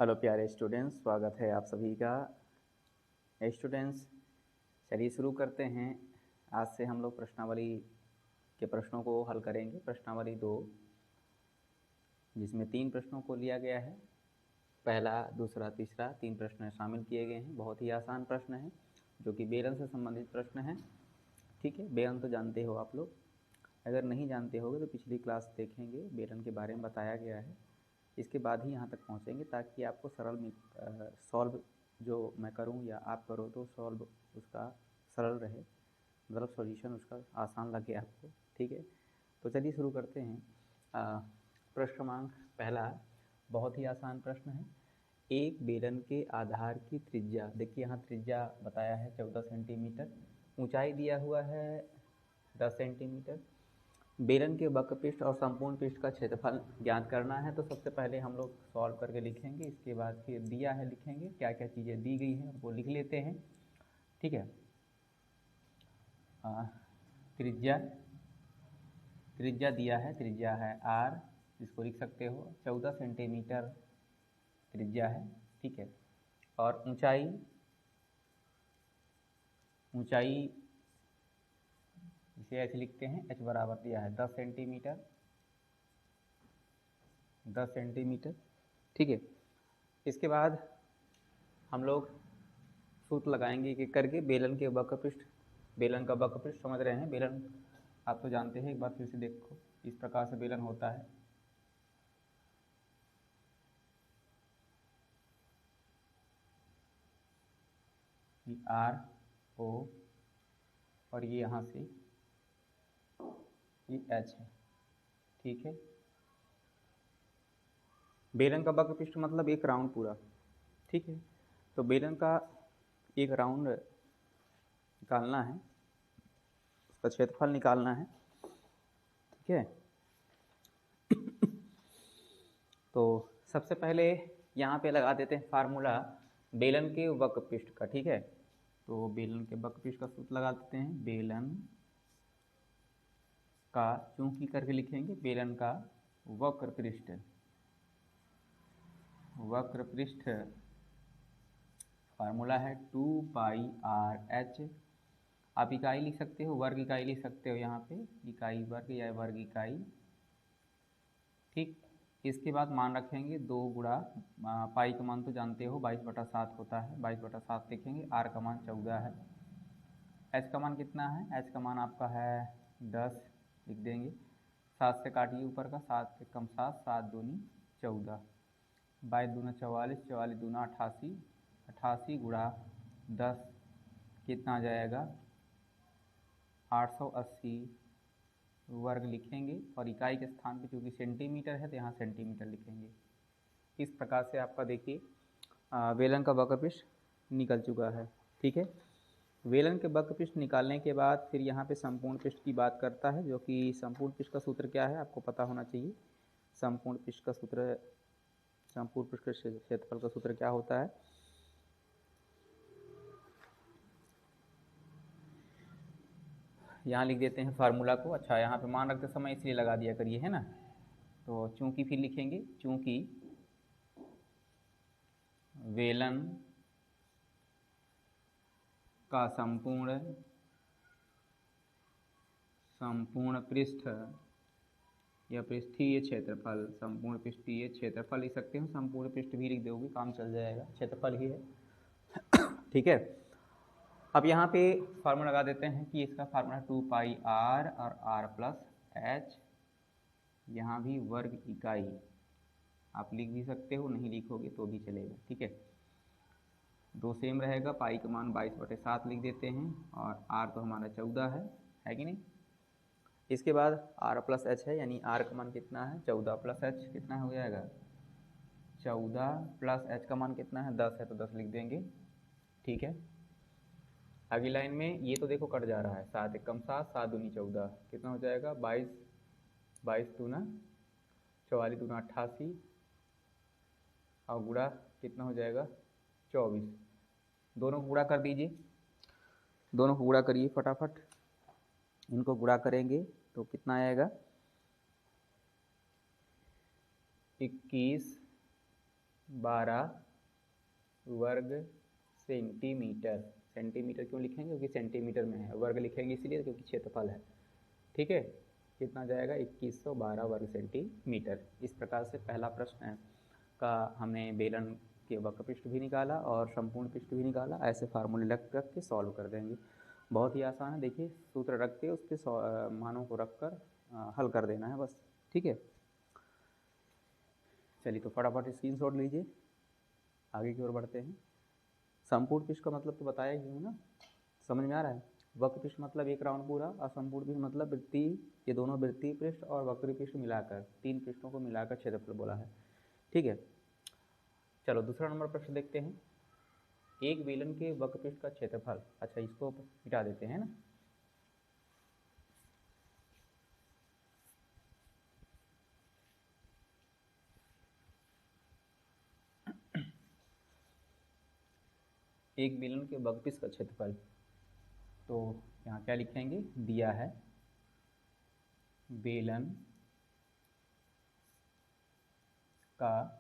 Hello प्यारे students, स्वागत है आप सभी का। स्टूडेंट्स, चलिए शुरू करते हैं। आज से हम लोग प्रश्नावली के प्रश्नों को हल करेंगे। प्रश्नावली 2, जिसमें 3 प्रश्नों को लिया गया है। पहला, दूसरा, तीसरा 3 प्रश्न शामिल किए गए हैं। बहुत ही आसान प्रश्न है, जो कि बेलन से संबंधित प्रश्न है। ठीक है, बेलन तो जानते हो आप लोग। अगर नहीं जानते होगे तो पिछली क्लास देखेंगे, बेलन के बारे में बताया गया है। इसके बाद ही यहाँ तक पहुँचेंगे, ताकि आपको सरल सॉल्व जो मैं करूँ या आप करो तो सॉल्व उसका सरल रहे, मतलब सॉल्यूशन उसका आसान लगे आपको। ठीक है, तो चलिए शुरू करते हैं। प्रश्न क्रमांक पहला बहुत ही आसान प्रश्न है। एक बेलन के आधार की त्रिज्या, देखिए यहाँ त्रिज्या बताया है 14 सेंटीमीटर, ऊंचाई दिया हुआ है 10 सेंटीमीटर। बेलन के वक्र पृष्ठ और संपूर्ण पृष्ठ का क्षेत्रफल ज्ञात करना है। तो सबसे पहले हम लोग सॉल्व करके लिखेंगे, इसके बाद फिर दिया है लिखेंगे, क्या क्या चीज़ें दी गई हैं वो लिख लेते हैं। ठीक है, त्रिज्या त्रिज्या दिया है, त्रिज्या है r, इसको लिख सकते हो 14 सेंटीमीटर त्रिज्या है। ठीक है, और ऊंचाई इसे ऐसे लिखते हैं, h बराबर दिया है 10 सेंटीमीटर। ठीक है, इसके बाद हम लोग सूत्र लगाएंगे एक एक करके। बेलन के वक्र पृष्ठ, बेलन का वक्र पृष्ठ समझ रहे हैं। बेलन आप तो जानते हैं, एक बार फिर से देखो, इस प्रकार से बेलन होता है। ये R O और ये यहाँ से ये H है। ठीक है, बेलन का वक्र पृष्ठ मतलब एक राउंड पूरा। ठीक है, तो बेलन का एक राउंड निकालना है, उसका क्षेत्रफल निकालना है। ठीक है, तो सबसे पहले यहाँ पे लगा देते हैं फार्मूला बेलन के वक्र पृष्ठ का। ठीक है, तो बेलन के वक्र पृष्ठ का सूत्र लगा देते हैं। बेलन का चूंकि करके लिखेंगे, बेलन का वक्र पृष्ठ फार्मूला है 2 पाई r h। आप इकाई लिख सकते हो, वर्ग इकाई लिख सकते हो, यहाँ पे इकाई वर्ग या वर्ग इकाई। ठीक, इसके बाद मान रखेंगे 2 गुणा पाई का मान तो जानते हो 22/7 होता है, 22/7 लिखेंगे। r का मान 14 है। h का मान कितना है? h का मान आपका है 10, लिख देंगे। 7 से काटिए ऊपर का, 7 से कम 7, 7 दूनी 14, 22 दूना 44, 44 दूना 88, 88 गुणा 10 कितना आ जाएगा? 880 वर्ग लिखेंगे, और इकाई के स्थान पे चूँकि सेंटीमीटर है तो यहाँ सेंटीमीटर लिखेंगे। इस प्रकार से आपका देखिए बेलन का वक्र पृष्ठ निकल चुका है। ठीक है, बेलन के वक्र पृष्ठ निकालने के बाद फिर यहाँ पे संपूर्ण पृष्ठ की बात करता है, जो कि संपूर्ण पृष्ठ का सूत्र क्या है आपको पता होना चाहिए। संपूर्ण पृष्ठ का सूत्र, संपूर्ण पृष्ठ के क्षेत्रफल का सूत्र क्या होता है? यहाँ लिख देते हैं फार्मूला को। अच्छा, यहाँ पे मान रखते समय इसलिए लगा दिया करिए, है ना। तो चूंकि फिर लिखेंगे, चूंकि बेलन का संपूर्ण पृष्ठ या पृष्ठीय क्षेत्रफल, संपूर्ण पृष्ठीय क्षेत्रफल लिख सकते हैं। संपूर्ण पृष्ठ भी लिख दोगे, काम चल जाएगा, क्षेत्रफल ही है। ठीक है, अब यहाँ पे फार्मूला लगा देते हैं कि इसका फार्मूला 2 पाई r और r प्लस h। यहाँ भी वर्ग इकाई आप लिख भी सकते हो, नहीं लिखोगे तो भी चलेगा। ठीक है, 2 सेम रहेगा। पाई का मान 22/7 लिख देते हैं, और r तो हमारा 14 है कि नहीं। इसके बाद r प्लस h है, यानी r का मान कितना है? 14 प्लस h कितना हो जाएगा? 14 प्लस h का मान कितना है? 10 है, तो 10 लिख देंगे। ठीक है, अगली लाइन में ये तो देखो कट जा रहा है, 7 एक कम 7, 7 दूनी 14 कितना हो जाएगा? 22, 22 दूना 44 दूना 88, और गुणा कितना हो जाएगा? 24। दोनों को गुणा कर दीजिए, दोनों को गुणा करिए फटाफट। इनको गुणा करेंगे तो कितना आएगा? 21 12 वर्ग सेंटीमीटर। सेंटीमीटर क्यों लिखेंगे? क्योंकि सेंटीमीटर में है। वर्ग लिखेंगे इसलिए क्योंकि क्षेत्रफल है। ठीक है, कितना जाएगा? 2112 वर्ग सेंटीमीटर। इस प्रकार से पहला प्रश्न है का हमने बेलन के वक्र पृष्ठ भी निकाला और संपूर्ण पृष्ठ भी निकाला। ऐसे फार्मूले रख के सॉल्व कर देंगे। बहुत ही आसान है। देखिए, सूत्र रख के उसके मानों को रख कर हल कर देना है बस। ठीक है, चलिए तो फटाफट स्क्रीनशॉट लीजिए, आगे की ओर बढ़ते हैं। संपूर्ण पृष्ठ का मतलब तो बताया ही हूँ ना, समझ में आ रहा है? वक्र पृष्ठ मतलब एक राउंड पूरा, और संपूर्ण पृष्ठ मतलब वृत्तीय, ये दोनों वृत्तीय पृष्ठ और वक्र पृष्ठ मिलाकर, तीन पृष्ठों को मिलाकर क्षेत्रफल बोला है। ठीक है, चलो दूसरा नंबर प्रश्न देखते हैं। एक बेलन के वक्र पृष्ठ का क्षेत्रफल। अच्छा, इसको मिटा देते हैं ना। एक बेलन के वक्र पृष्ठ का क्षेत्रफल, तो यहाँ क्या लिखेंगे? दिया है बेलन का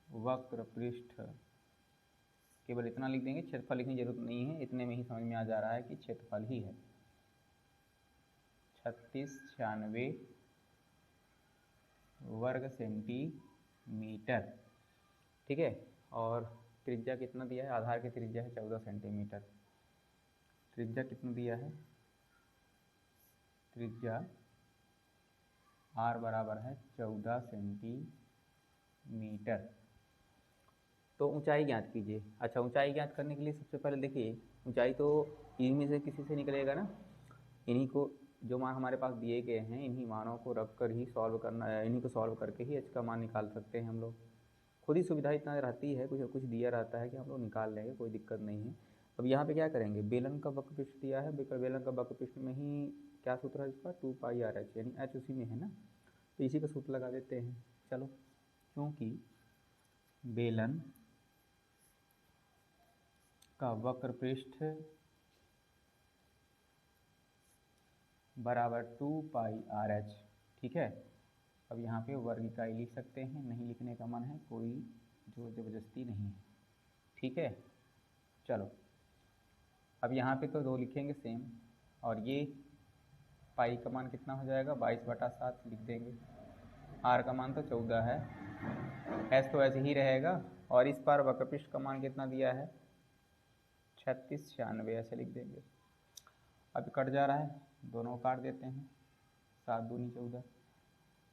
वक्र पृष्ठ, केवल इतना लिख देंगे, क्षेत्रफल लिखने की जरूरत नहीं है, इतने में ही समझ में आ जा रहा है कि क्षेत्रफल ही है। 3696 वर्ग सेंटीमीटर। ठीक है, और त्रिज्या कितना दिया है? आधार की त्रिज्या है 14 सेंटीमीटर। त्रिज्या कितना दिया है? त्रिज्या r बराबर है 14 सेंटीमीटर। तो ऊंचाई ज्ञात कीजिए। अच्छा, ऊंचाई ज्ञात करने के लिए सबसे पहले देखिए, ऊंचाई तो इनमें से किसी से निकलेगा ना। इन्हीं को, जो मान हमारे पास दिए गए हैं, इन्हीं मानों को रख कर ही सॉल्व करना है। इन्हीं को सॉल्व करके ही h का मान निकाल सकते हैं हम लोग। खुद ही सुविधा इतना रहती है, कुछ कुछ दिया रहता है कि हम लोग निकाल लेंगे, कोई दिक्कत नहीं है। अब यहाँ पे क्या करेंगे? बेलन का वक्र पृष्ठ दिया है, बेलन का वक्र पृष्ठ में ही क्या सूत्र है इसका? 2πr/h, यानी h उसी में है ना, तो इसी का सूत्र लगा देते हैं। चलो, क्योंकि बेलन का वक्र पृष्ठ बराबर 2πr/h। ठीक है, अब यहाँ पे वर्ग इकाई लिख सकते हैं, नहीं लिखने का मन है, कोई जोर जबरदस्ती नहीं है। ठीक है, चलो अब यहाँ पे तो 2 लिखेंगे सेम, और ये पाई का मान कितना हो जाएगा? 22/7 लिख देंगे। आर का मान तो 14 है, एस तो ऐसे ही रहेगा, और इस बार वक्र पृष्ठ का मान कितना दिया है? 3696, ऐसे लिख देंगे। अब कट जा रहा है, दोनों काट देते हैं, 7 दूनी 14।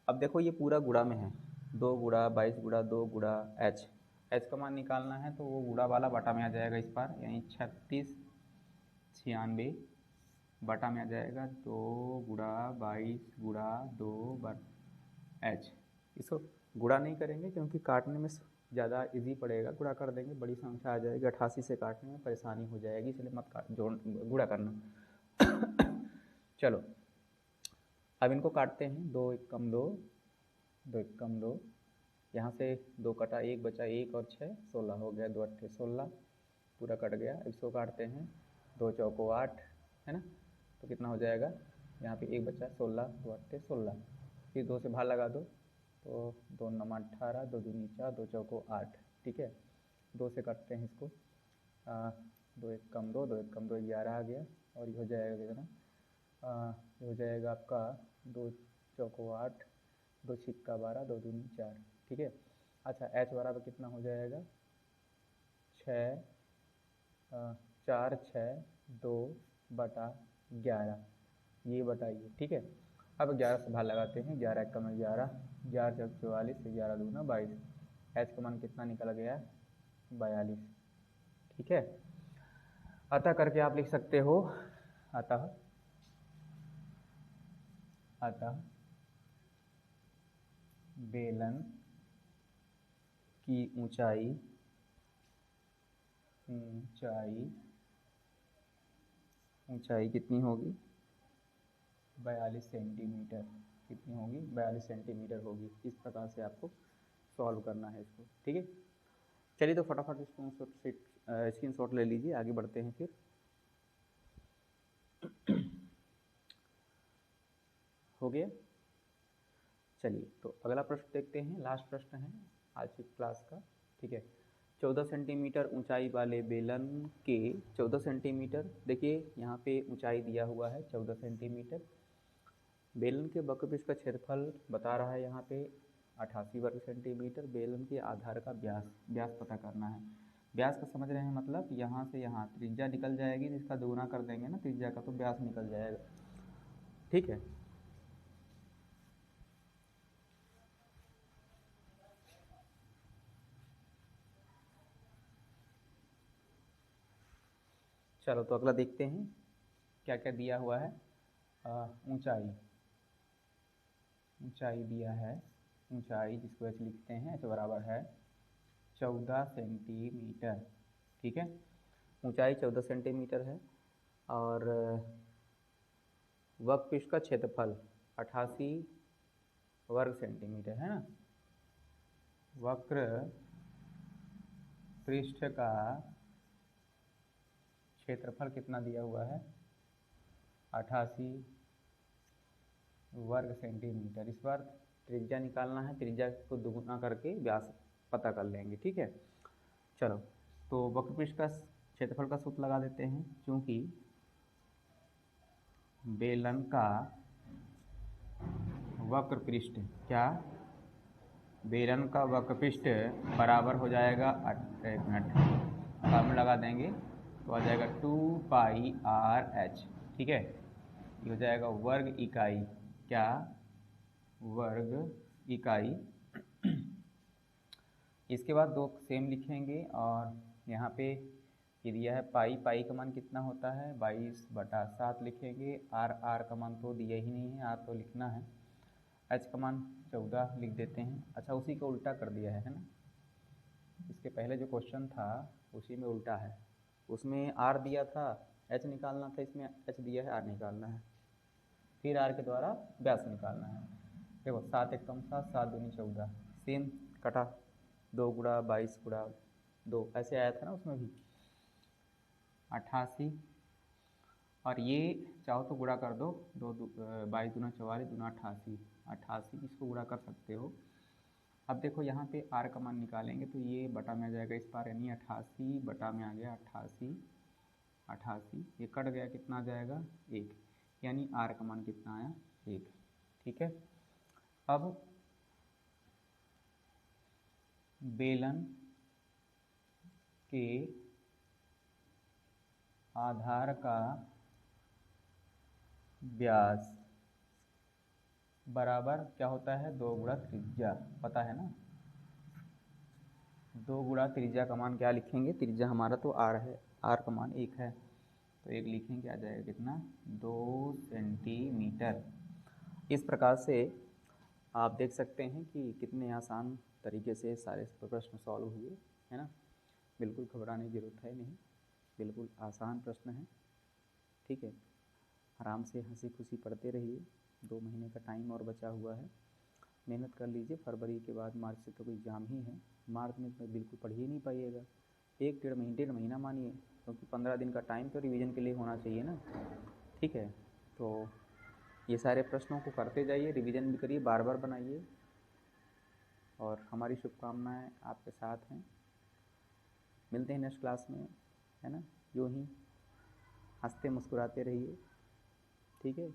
अब देखो ये पूरा गुणा में है, 2 गुणा 22 गुणा 2 गुणा h। h का मान निकालना है तो वो गुणा वाला बटा में आ जाएगा इस बार, यानी 3696 बटा में आ जाएगा 2 गुणा 22 गुणा 2 h। इसको गुणा नहीं करेंगे क्योंकि काटने में ज़्यादा इजी पड़ेगा, गुणा कर देंगे, बड़ी संख्या आ जाएगी, 88 से काटने में परेशानी हो जाएगी, इसलिए मत जोड़ गुणा करना। चलो अब इनको काटते हैं, 2 1 कम 2, 2 1 कम 2, यहाँ से 2 कटा 1 बचा 1 और 6 16 हो गया, 2 8 16 पूरा कट गया। इसको काटते हैं, 2 चौको 8 है ना, तो कितना हो जाएगा? यहाँ पे 1 बचा 16, 2 8 16, फिर 2 से भाग लगा दो, तो 2 9 18, 2 दूनी 4, 2 चौको 8। ठीक है, 2 से काटते हैं इसको, 2 1 कम 2, 2 1 कम 2 11 आ गया, और ये हो जाएगा कितना? ये हो जाएगा आपका 2 चौको 8, 2 छिक्का 12, 2 दूनी 4। ठीक है, अच्छा h बराबर कितना हो जाएगा? 6 4 6 2 बटा 11, ये बताइए। ठीक है, अब 11 से भाग लगाते हैं, 11 1 कम 11, 11 चौक 44, 11 दूना 22, h का मान कितना निकल गया? 42। ठीक है, अतः करके आप लिख सकते हो, अतः बेलन की ऊंचाई कितनी होगी? 42 सेंटीमीटर। कितनी होगी? 42 सेंटीमीटर होगी। इस प्रकार से आपको सॉल्व करना है इसको। ठीक है, चलिए तो फटाफट स्क्रीनशॉट ले लीजिए, आगे बढ़ते हैं फिर। हो गया, चलिए तो अगला प्रश्न देखते हैं, लास्ट प्रश्न है। आज की क्लास का। ठीक है, 14 सेंटीमीटर ऊंचाई वाले बेलन के 14 सेंटीमीटर, देखिए यहाँ पे ऊंचाई दिया हुआ है 14 सेंटीमीटर। बेलन के वक्रपृष्ठ का क्षेत्रफल बता रहा है यहाँ पे 88 वर्ग सेंटीमीटर। बेलन के आधार का व्यास पता करना है। व्यास का समझ रहे हैं, मतलब यहाँ से यहाँ त्रिज्या निकल जाएगी, जिसका दोगुना कर देंगे ना त्रिज्या का तो व्यास निकल जाएगा। ठीक है, चलो तो अगला देखते हैं क्या क्या दिया हुआ है। ऊंचाई दिया है, ऊंचाई जिसको h लिखते हैं, h बराबर है 14 सेंटीमीटर। ठीक है, ऊंचाई 14 सेंटीमीटर है और वक्रपृष्ठ का क्षेत्रफल 88 वर्ग सेंटीमीटर है ना। वक्र पृष्ठ का क्षेत्रफल कितना दिया हुआ है 88 वर्ग सेंटीमीटर। इस बार त्रिज्या निकालना है, त्रिज्या को दुगुना करके व्यास पता कर लेंगे। ठीक है, चलो तो वक्रपृष्ठ का क्षेत्रफल का सूत्र लगा देते हैं। क्योंकि बेलन का वक्रपृष्ठ क्या, बेलन का वक्रपृष्ठ बराबर हो जाएगा, एक मिनट फॉर्मूला लगा देंगे तो आ जाएगा 2πr/h। ठीक है, ये हो जाएगा वर्ग इकाई, क्या वर्ग इकाई। इसके बाद दो सेम लिखेंगे और यहाँ पे ये दिया है पाई का मान कितना होता है 22/7 लिखेंगे। आर का मान तो दिया ही नहीं है, आर तो लिखना है। एच का मान 14 लिख देते हैं। अच्छा, उसी को उल्टा कर दिया है ना, इसके पहले जो क्वेश्चन था उसी में उल्टा है। उसमें आर दिया था, एच निकालना था, इसमें एच दिया है, आर निकालना है, फिर आर के द्वारा व्यास निकालना है। देखो 7 एक कम 7, 7 दूनी 14, सेम कटा, 2 गुणा 22 गुणा 2 ऐसे आया था ना उसमें भी 88। और ये चाहो तो गुणा कर दो, 22 दूना 44 दूना 88, 88 इसको गुणा कर सकते हो। अब देखो यहाँ पे आर का मान निकालेंगे तो ये बटा में आ जाएगा इस बार, यानी 88 बटा में आ गया 88, ये कट गया, कितना आ जाएगा 1, यानी आर का मान कितना आया 1। ठीक है, अब बेलन के आधार का व्यास बराबर क्या होता है 2 गुणा त्रिज्या, पता है ना। 2 गुणा त्रिज्या का मान क्या लिखेंगे, त्रिज्या हमारा तो आर है, आर का मान 1 है तो 1 लिखेंगे, आ जाएगा कितना 2 सेंटीमीटर। इस प्रकार से आप देख सकते हैं कि कितने आसान तरीके से सारे प्रश्न सॉल्व हुए, है ना। बिल्कुल घबराने की जरूरत है नहीं, बिल्कुल आसान प्रश्न है। ठीक है, आराम से हंसी खुशी पढ़ते रहिए, 2 महीने का टाइम और बचा हुआ है, मेहनत कर लीजिए। फरवरी के बाद मार्च से तो कोई एग्ज़ाम ही है, मार्च में तो बिल्कुल पढ़ ही नहीं पाइएगा, 1 डेढ़ महीना मानिए, क्योंकि 15 दिन का टाइम तो रिवीजन के लिए होना चाहिए ना। ठीक है, तो ये सारे प्रश्नों को करते जाइए, रिवीजन भी करिए, बार बार बनाइए, और हमारी शुभकामनाएं आपके साथ हैं। मिलते हैं नेक्स्ट क्लास में, है ना। यूँ ही हंसते मुस्कुराते रहिए, ठीक है।